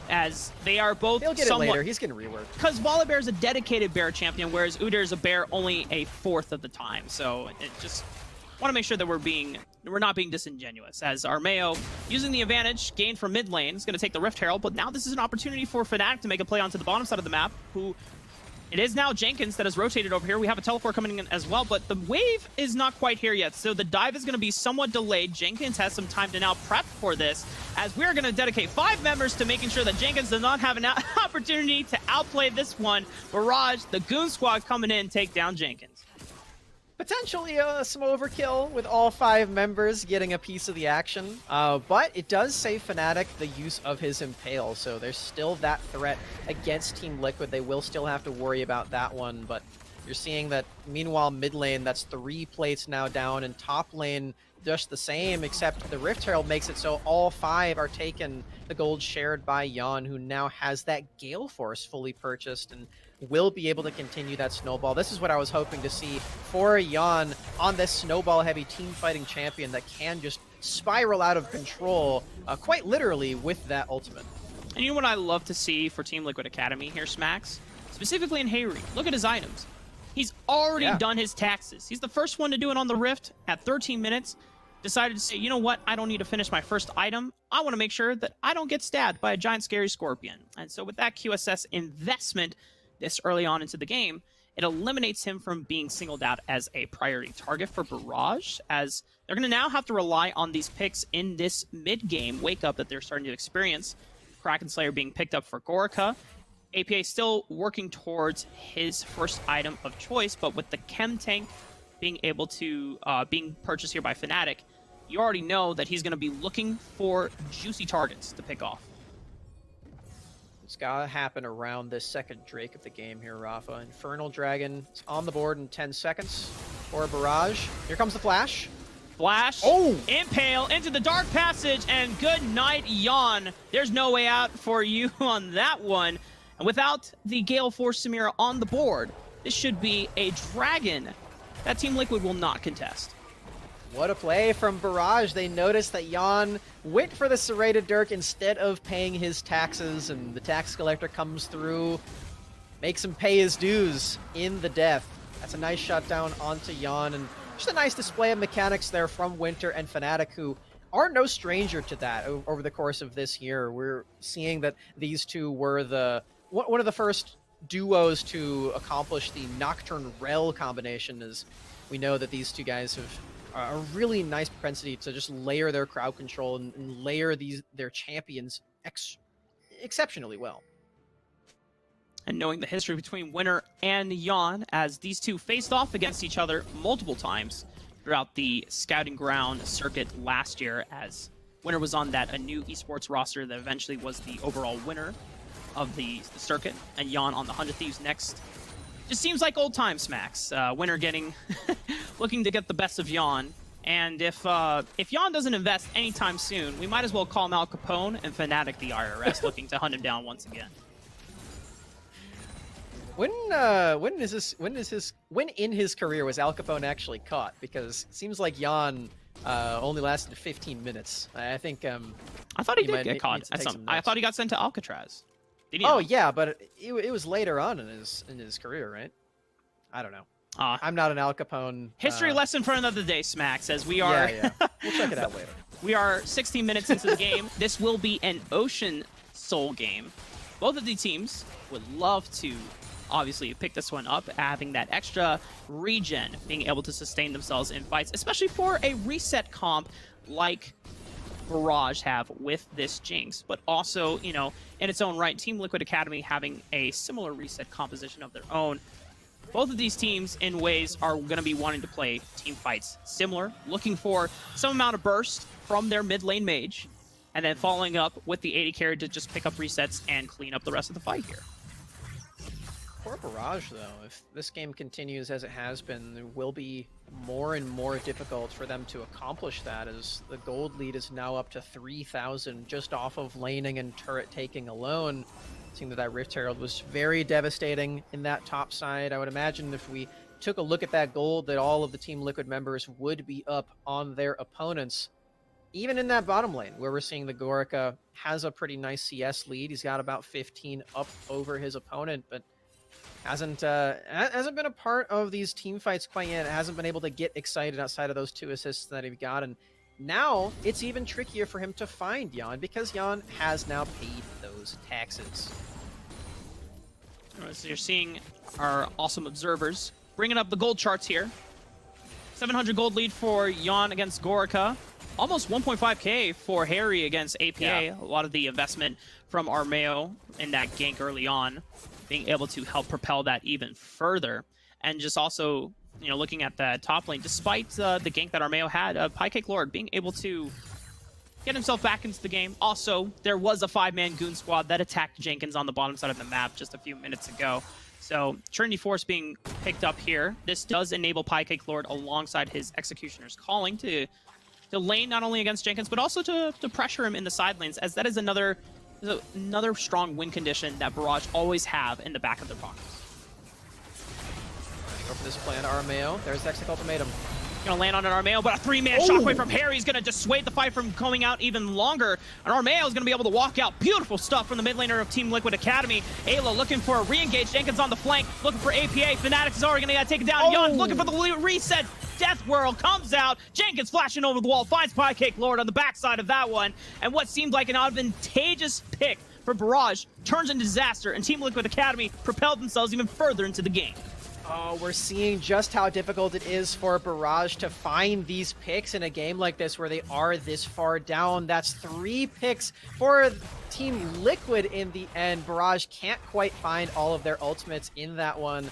as they are both. He'll get somewhat, it later. He's getting reworked. Because Volibear is a dedicated bear champion, whereas Udyr is a bear only a fourth of the time. So it just want to make sure that we're not being disingenuous. As Armeo, using the advantage gained from mid lane, is going to take the Rift Herald, but now this is an opportunity for Fnatic to make a play onto the bottom side of the map, who... It is now Jenkins that has rotated over here. We have a teleport coming in as well, but the wave is not quite here yet, so the dive is going to be somewhat delayed. Jenkins has some time to now prep for this, as we're going to dedicate 5 members to making sure that Jenkins does not have an opportunity to outplay this one. Barrage, the Goon Squad coming in, take down Jenkins. Potentially some overkill with all 5 members getting a piece of the action, but it does save Fnatic the use of his Impale, so there's still that threat against Team Liquid. They will still have to worry about that one, but you're seeing that, meanwhile, mid lane, that's 3 plates now down, and top lane, just the same, except the Rift Herald makes it so all 5 are taken, the gold shared by Jan, who now has that Gale Force fully purchased, and will be able to continue that snowball. This is what I was hoping to see for Jan on this snowball-heavy team-fighting champion that can just spiral out of control, quite literally, with that ultimate. And you know what I love to see for Team Liquid Academy here, Smacks? Specifically in Hayri. Look at his items. He's already done his taxes. He's the first one to do it on the Rift at 13 minutes. Decided to say, you know what? I don't need to finish my first item. I want to make sure that I don't get stabbed by a giant scary scorpion. And so with that QSS investment this early on into the game, it eliminates him from being singled out as a priority target for Barrage, as they're going to now have to rely on these picks in this mid-game wake-up that they're starting to experience. Kraken Slayer being picked up for Gorka. APA still working towards his first item of choice, but with the Chem Tank being able to being purchased here by Fnatic, you already know that he's going to be looking for juicy targets to pick off. It's got to happen around this second Drake of the game here, Rafa. Infernal Dragon is on the board in 10 seconds for Barrage. Here comes the flash. Flash. Oh! Impale into the Dark Passage, and good night, Jan. There's no way out for you on that one. And without the Gale Force Samira on the board, this should be a dragon that Team Liquid will not contest. What a play from Barrage. They noticed that Jan went for the Serrated Dirk instead of paying his taxes, and the tax collector comes through, makes him pay his dues in the death. That's a nice shutdown onto Jan, and just a nice display of mechanics there from Winter and Fnatic, who are no stranger to that over the course of this year. We're seeing that these two were one of the first duos to accomplish the Nocturne Rel combination, as we know that these two guys have a really nice propensity to just layer their crowd control and layer their champions exceptionally well. And knowing the history between Winter and Jan, as these two faced off against each other multiple times throughout the scouting ground circuit last year, as Winter was on that new esports roster that eventually was the overall winner of the circuit, and Jan on the 100 Thieves next. Just seems like old times, Smacks. Winter getting looking to get the best of Jan, and if Jan doesn't invest anytime soon, we might as well call him Al Capone and Fnatic the IRS, looking to hunt him down once again. When in his career was Al Capone actually caught? Because it seems like Jan only lasted 15 minutes. I think. I thought he did get caught. I thought he got sent to Alcatraz. Oh yeah, but it was later on in his career, right? I don't know. I'm not an Al Capone. History lesson for another day, Smacks, as we are... Yeah. We'll check it out later. We are 16 minutes into the game. This will be an Ocean Soul game. Both of the teams would love to obviously pick this one up, having that extra regen, being able to sustain themselves in fights, especially for a reset comp like Barrage have with this Jinx, but also, you know, in its own right, Team Liquid Academy having a similar reset composition of their own. Both of these teams, in ways, are going to be wanting to play team fights similar, looking for some amount of burst from their mid lane mage, and then following up with the AD carry to just pick up resets and clean up the rest of the fight here. For Barrage, though, if this game continues as it has been, it will be more and more difficult for them to accomplish that, as the gold lead is now up to 3,000 just off of laning and turret taking alone. It seemed that Rift Herald was very devastating in that top side. I would imagine if we took a look at that gold, that all of the Team Liquid members would be up on their opponents. Even in that bottom lane, where we're seeing the Gorica has a pretty nice CS lead. He's got about 15 up over his opponent, but hasn't been a part of these team fights quite yet. Hasn't been able to get excited outside of those 2 assists that he got. And now it's even trickier for him to find Jan, because Jan has now paid those taxes. So you're seeing our awesome observers bringing up the gold charts here. 700 gold lead for Jan against Gorica. Almost 1.5k for Harry against APA. Yeah. A lot of the investment from Armeo in that gank early on, being able to help propel that even further. And just also, you know, looking at the top lane, despite the gank that Armeo had, Piecake Lord being able to get himself back into the game. Also, there was a 5-man goon squad that attacked Jenkins on the bottom side of the map just a few minutes ago. So Trinity Force being picked up here. This does enable Piecake Lord alongside his Executioner's Calling to lane not only against Jenkins, but also to pressure him in the side lanes, as that is another strong win condition that Barrage always have in the back of their pockets. Go for this plan, Armeo. There's Hexic Ultimatum. Gonna land on an Armeo, but a 3-man shockwave from Harry is gonna dissuade the fight from going out even longer. And Armeo is gonna be able to walk out. Beautiful stuff from the mid laner of Team Liquid Academy. Ayla looking for a re-engage. Jenkins on the flank, looking for APA. Fnatic is already gonna take it down. Yon looking for the reset. Death Whirl comes out. Jenkins flashing over the wall, finds Piecake Lord on the backside of that one. And what seemed like an advantageous pick for Barrage turns into disaster, and Team Liquid Academy propelled themselves even further into the game. Oh, we're seeing just how difficult it is for Barrage to find these picks in a game like this where they are this far down. That's 3 picks for Team Liquid in the end. Barrage can't quite find all of their ultimates in that one.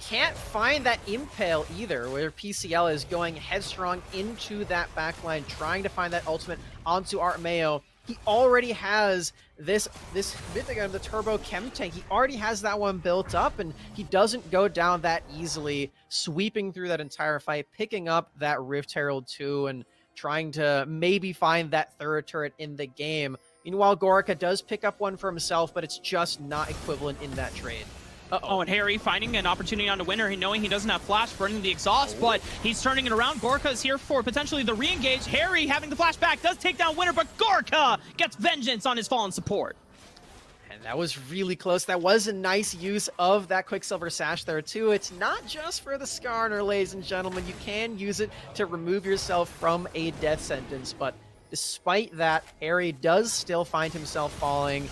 Can't find that Impale either, where PCL is going headstrong into that backline, trying to find that ultimate onto Armeo. He already has this mythic item, the Turbo Chem Tank. He already has that one built up, and he doesn't go down that easily, sweeping through that entire fight, picking up that Rift Herald 2, and trying to maybe find that 3rd turret in the game. Meanwhile, Gorica does pick up one for himself, but it's just not equivalent in that trade. Oh, and Harry finding an opportunity on the winner, knowing he doesn't have flash, burning the exhaust, but he's turning it around. Gorica is here for potentially the re-engage. Harry having the flashback does take down winner, but Gorica gets vengeance on his fallen support. And that was really close. That was a nice use of that Quicksilver Sash there too. It's not just for the Skarner, ladies and gentlemen. You can use it to remove yourself from a death sentence, but despite that, Harry does still find himself falling,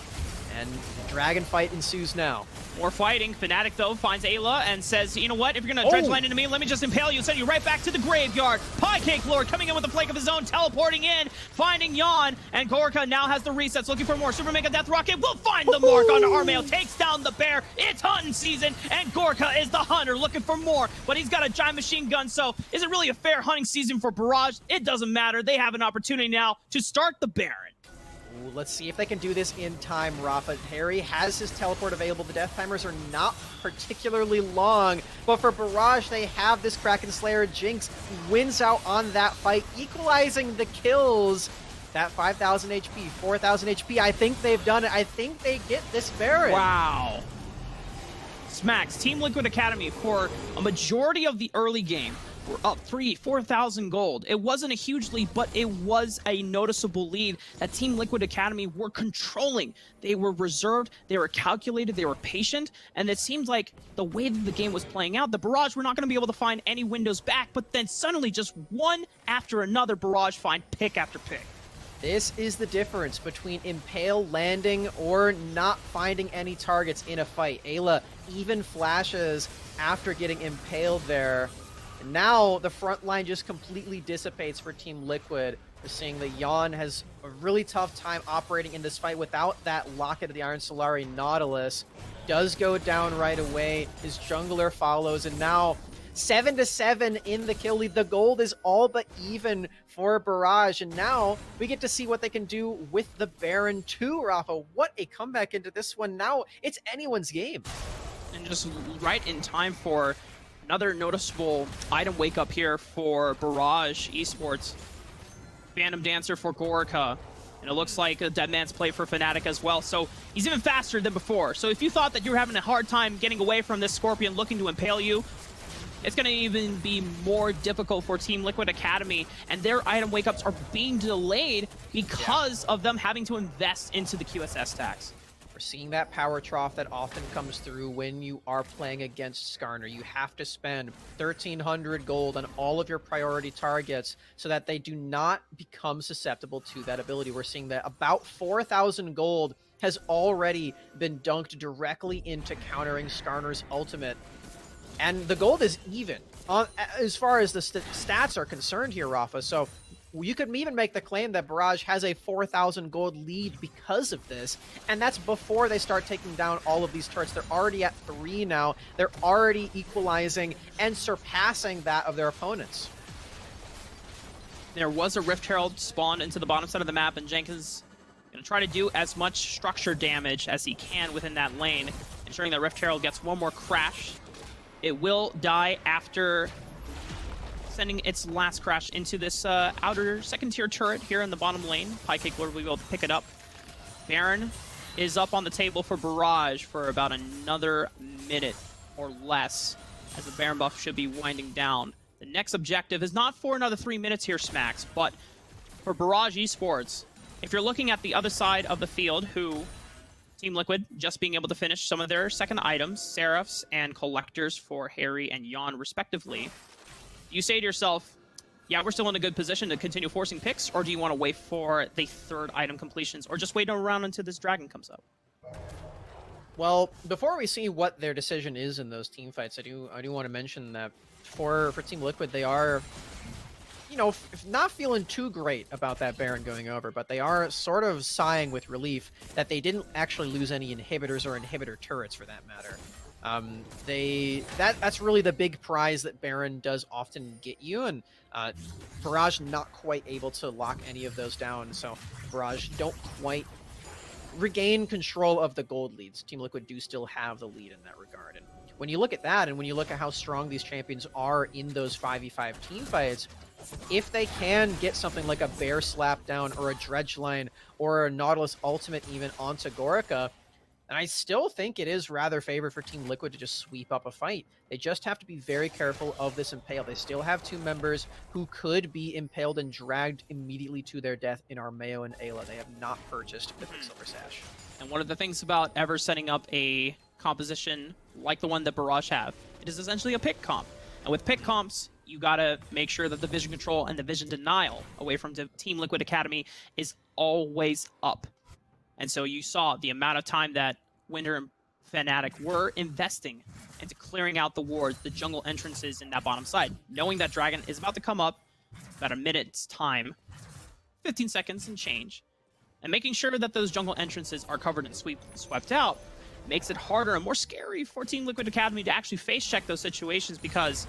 and the dragon fight ensues now. More fighting. Fnatic, though, finds Ayla and says, you know what? If you're going to dredge land into me, let me just impale you and send you right back to the graveyard. Piecake Lord coming in with a flake of his own, teleporting in, finding Yon, and Gorica now has the resets, looking for more. Super Mega Death Rocket will find the mark on Armeo, takes down the bear. It's hunting season, and Gorica is the hunter looking for more, but he's got a giant machine gun, so is it really a fair hunting season for Barrage? It doesn't matter. They have an opportunity now to start the Baron. Ooh, let's see if they can do this in time, Rafa. Harry has his teleport available. The death timers are not particularly long, but for Barrage, they have this Kraken Slayer. Jinx wins out on that fight, equalizing the kills. That 5,000 HP, 4,000 HP, I think they've done it. I think they get this Baron. Wow. Smacks, Team Liquid Academy, for a majority of the early game, we're up 4,000 gold. It wasn't a huge lead, but it was a noticeable lead that Team Liquid Academy were controlling. They were reserved, they were calculated, they were patient, and it seemed like the way that the game was playing out, the Barrage were not going to be able to find any windows back, but then suddenly just one after another Barrage find pick after pick. This is the difference between Impale landing or not finding any targets in a fight. Ayla even flashes after getting impaled there. And now the front line just completely dissipates for Team Liquid. We're seeing that Jan has a really tough time operating in this fight without that Locket of the Iron Solari. Nautilus does go down right away. His jungler follows, and now 7-7 in the kill lead. The gold is all but even for Barrage, and now we get to see what they can do with the Baron too, Rafa. What a comeback into this one. Now it's anyone's game. And just right in time for another noticeable item wake up here for Barrage Esports. Phantom Dancer for Gorica. And it looks like a Dead Man's Play for Fnatic as well. So he's even faster than before. So if you thought that you were having a hard time getting away from this Scorpion looking to impale you, it's going to even be more difficult for Team Liquid Academy, and their item wake-ups are being delayed because of them having to invest into the QSS stacks. We're seeing that power trough that often comes through when you are playing against Skarner. You have to spend 1,300 gold on all of your priority targets so that they do not become susceptible to that ability. We're seeing that about 4,000 gold has already been dunked directly into countering Skarner's ultimate. And the gold is even as far as the stats are concerned here, Rafa. So you could even make the claim that Barrage has a 4,000 gold lead because of this. And that's before they start taking down all of these turrets. They're already at 3 now. They're already equalizing and surpassing that of their opponents. There was a Rift Herald spawned into the bottom side of the map, and Jenkins going to try to do as much structure damage as he can within that lane, ensuring that Rift Herald gets one more crash. It will die after sending its last crash into this outer second-tier turret here in the bottom lane. Pycake will be able to pick it up. Baron is up on the table for Barrage for about another minute or less, as the Baron buff should be winding down. The next objective is not for another 3 minutes here, Smacks, but for Barrage Esports. If you're looking at the other side of the field, who Team Liquid just being able to finish some of their second items, Seraphs and Collectors for Harry and Jan respectively, you say to yourself, yeah, we're still in a good position to continue forcing picks, or do you want to wait for the third item completions, or just wait around until this dragon comes up? Well, before we see what their decision is in those team fights, I do want to mention that for Team Liquid, they are, you know, not feeling too great about that Baron going over, but they are sort of sighing with relief that they didn't actually lose any inhibitors or inhibitor turrets for that matter. That's really the big prize that Baron does often get you, and Barrage not quite able to lock any of those down, so Barrage don't quite regain control of the gold leads. Team Liquid do still have the lead in that regard, and when you look at that, and when you look at how strong these champions are in those 5v5 team fights, if they can get something like a Bear Slap down or a Dredge Line or a Nautilus Ultimate even onto Gorica, and I still think it is rather favored for Team Liquid to just sweep up a fight. They just have to be very careful of this Impale. They still have 2 members who could be impaled and dragged immediately to their death in Armeo and Ayla. They have not purchased Mythic Silver Sash. And one of the things about ever setting up a composition like the one that Barrage have, it is essentially a pick comp. And with pick comps, you gotta make sure that the vision control and the vision denial away from the Team Liquid Academy is always up. And so you saw the amount of time that Winter and Fnatic were investing into clearing out the wards, the jungle entrances in that bottom side, knowing that Dragon is about to come up about a minute's time, 15 seconds and change, and making sure that those jungle entrances are covered and swept out makes it harder and more scary for Team Liquid Academy to actually face check those situations, because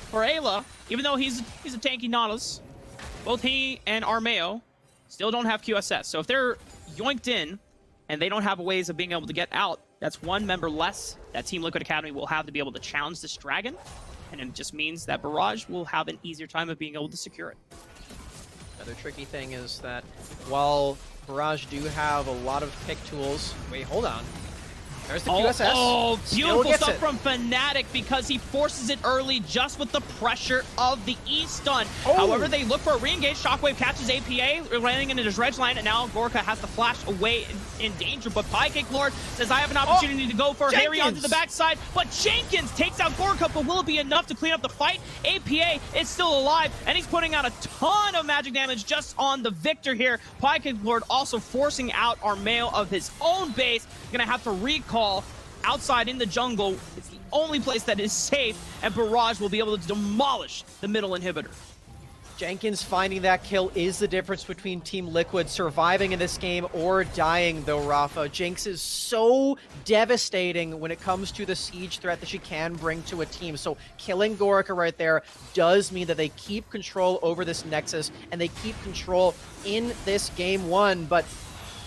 for Ayla, even though he's a tanky Nautilus, both he and Armeo still don't have QSS. So if they're yoinked in and they don't have ways of being able to get out, that's 1 member less that Team Liquid Academy will have to be able to challenge this dragon, and it just means that Barrage will have an easier time of being able to secure it. Another tricky thing is that while Barrage do have a lot of pick tools, wait, hold on. There's the QSS. Oh, beautiful gets stuff it. from Fnatic because he forces it early just with the pressure of the E-stun. Oh. However, they look for a re-engage. Shockwave catches APA, landing into his Reg line, and now Gorka has to flash away in danger. But Pycake Lord says, I have an opportunity to go for Harry onto the backside. But Jenkins takes out Gorka, but will it be enough to clean up the fight? APA is still alive, and he's putting out a ton of magic damage just on the Victor here. Pycake Lord also forcing out Armeo of his own base. Gonna have to recall outside in the jungle. It's the only place that is safe, and Barrage will be able to demolish the middle inhibitor. Jenkins finding that kill is the difference between Team Liquid surviving in this game or dying, though, Rafa. Jinx is so devastating when it comes to the siege threat that she can bring to a team. So killing Gorka right there does mean that they keep control over this Nexus, and they keep control in this game one. But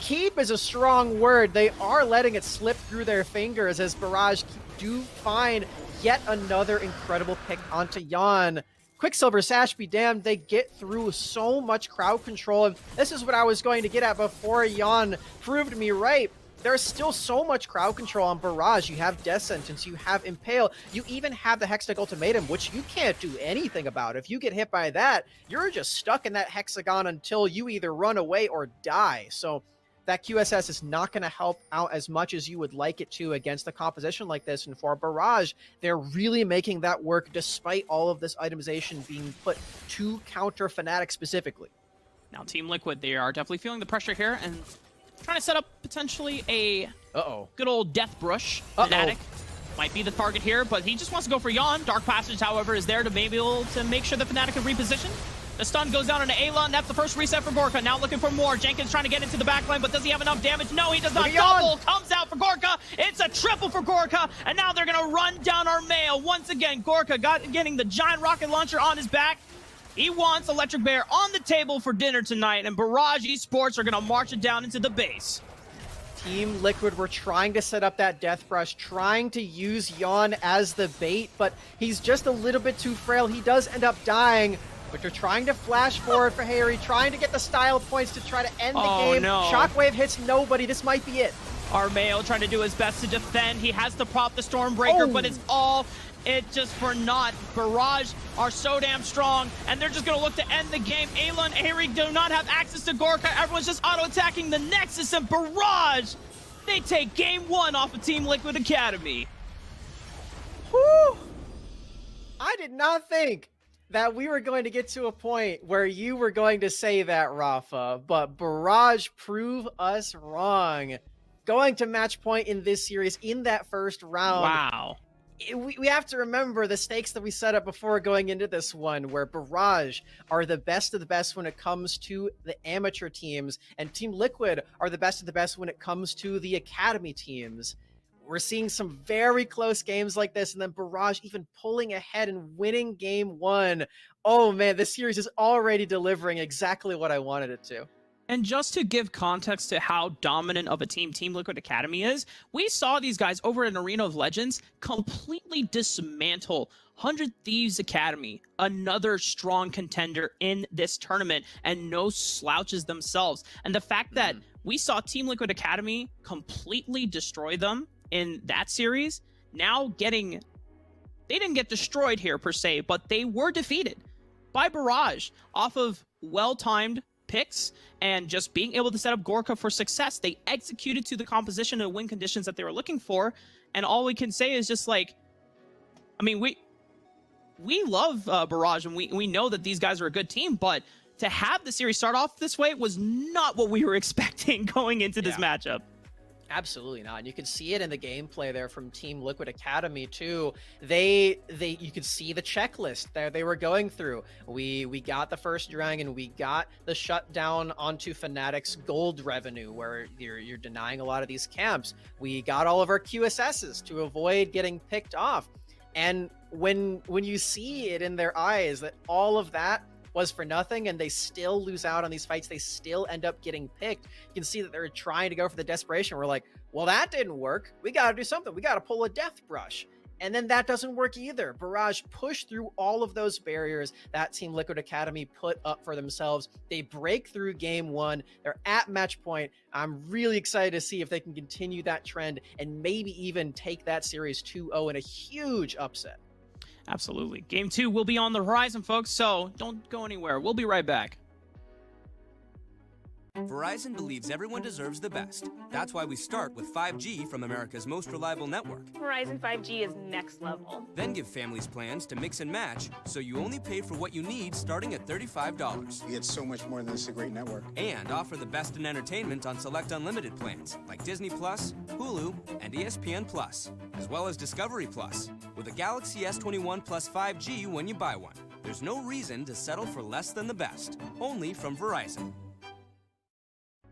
keep is a strong word. They are letting it slip through their fingers as Barrage do find yet another incredible pick onto Yon. Quicksilver Sash be damned, they get through so much crowd control, and this is what I was going to get at before Yon proved me right. There's still so much crowd control on Barrage. You have Death Sentence, you have Impale, you even have the Hextech Ultimatum, which you can't do anything about. If you get hit by that, you're just stuck in that hexagon until you either run away or die. So that QSS is not going to help out as much as you would like it to against a composition like this. And for Barrage, they're really making that work despite all of this itemization being put to counter Fnatic specifically. Now, Team Liquid, they are definitely feeling the pressure here and trying to set up potentially a good old Death Brush. Fnatic might be the target here, but he just wants to go for Yon. Dark Passage, however, is there to be able to make sure that Fnatic can reposition. The stun goes down on Ayla, and that's the first reset for Gorka. Now looking for more. Jenkins trying to get into the backline, but does he have enough damage? No, he does not. Double comes out for Gorka. It's a triple for Gorka, and now they're going to run down Armeo. Once again, Gorka getting the giant rocket launcher on his back. He wants Electric Bear on the table for dinner tonight, and Barrage Esports are going to march it down into the base. Team Liquid were trying to set up that Death Brush, trying to use Yon as the bait, but he's just a little bit too frail. He does end up dying. But they're trying to flash forward for Harry, trying to get the style points to try to end the game. No. Shockwave hits nobody. This might be it. Armeo trying to do his best to defend. He has to prop the Stormbreaker, but it's all just for naught. Barrage are so damn strong, and they're just going to look to end the game. Ayla and Harry do not have access to Gorka. Everyone's just auto-attacking the Nexus, and Barrage, they take game one off of Team Liquid Academy. Whew. I did not think that we were going to get to a point where you were going to say that, Rafa, but Barrage prove us wrong. Going to match point in this series in that first round. Wow. We have to remember the stakes that we set up before going into this one, where Barrage are the best of the best when it comes to the amateur teams, and Team Liquid are the best of the best when it comes to the academy teams. We're seeing some very close games like this, and then Barrage even pulling ahead and winning game one. Oh man, this series is already delivering exactly what I wanted it to. And just to give context to how dominant of a team Team Liquid Academy is, we saw these guys over in Arena of Legends completely dismantle 100 Thieves Academy, another strong contender in this tournament, and no slouches themselves. And the fact that we saw Team Liquid Academy completely destroy them in that series, now they didn't get destroyed here per se, but they were defeated by Barrage off of well-timed picks and just being able to set up Gorka for success. They executed to the composition and win conditions that they were looking for, and all we can say is just like, I mean, we love Barrage, and we know that these guys are a good team, but to have the series start off this way was not what we were expecting going into this matchup. Absolutely not. And you can see it in the gameplay there from Team Liquid Academy too. You could see the checklist there they were going through. We got the first dragon, we got the shutdown onto Fnatic's gold revenue, where you're denying a lot of these camps. We got all of our QSSs to avoid getting picked off. And when you see it in their eyes that all of that was for nothing and they still lose out on these fights, they still end up getting picked, you can see that they're trying to go for the desperation. We're like, well, that didn't work. We got to do something. We got to pull a Death Brush. And then that doesn't work either. Barrage pushed through all of those barriers that Team Liquid Academy put up for themselves. They break through game one. They're at match point. I'm really excited to see if they can continue that trend and maybe even take that series 2-0 in a huge upset. Absolutely. Game 2 will be on the horizon, folks, so don't go anywhere. We'll be right back. Verizon believes everyone deserves the best. That's why we start with 5G from America's most reliable network. Verizon 5G is next level. Then give families plans to mix and match, so you only pay for what you need starting at $35. You get so much more than just a great network. And offer the best in entertainment on select unlimited plans, like Disney+, Hulu, and ESPN+, as well as Discovery+, with a Galaxy S21 Plus 5G when you buy one. There's no reason to settle for less than the best. Only from Verizon.